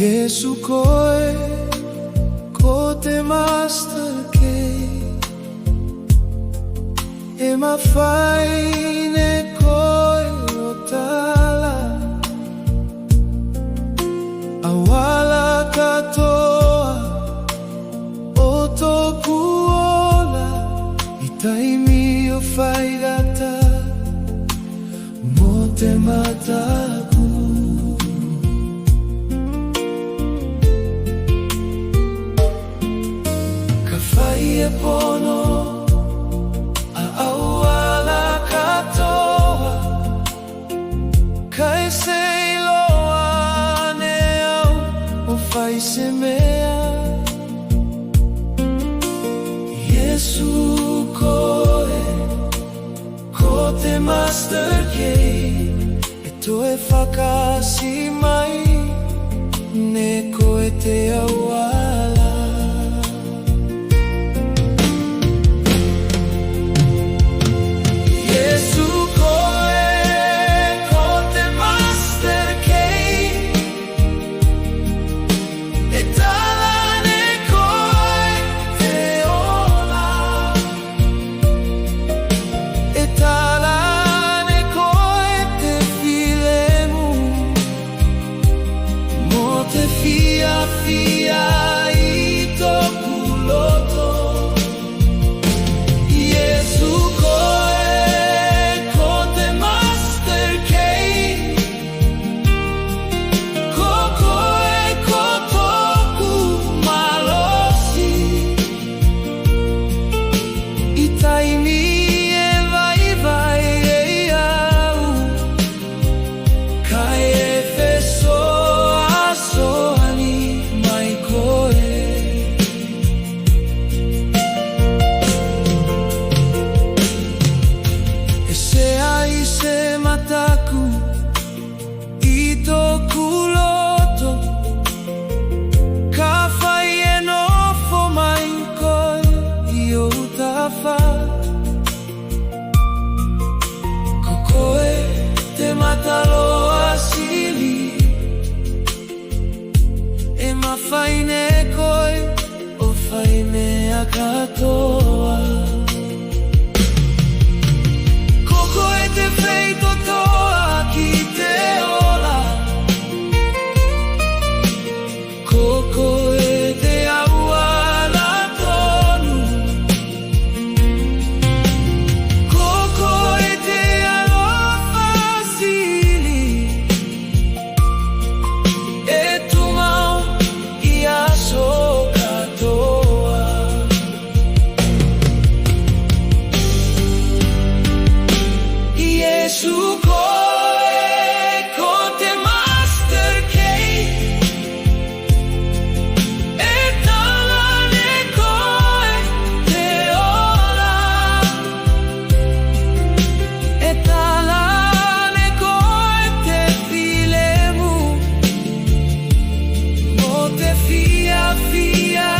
Iesu kote master e mafaine otala awala katoa otokuola itaimi ofaigata mote mataku kafai pono awala katoa kaisei loane au ofaisemea Iesu kote master eto e fakasi mai ne koete awala faine koi o faine akatoa koko e te feito toa ki te ola koko e te awala tonu koko e te alofa sili e tu mau Iesu kote master e talane koe te ola e talane koe te filemu mo te fia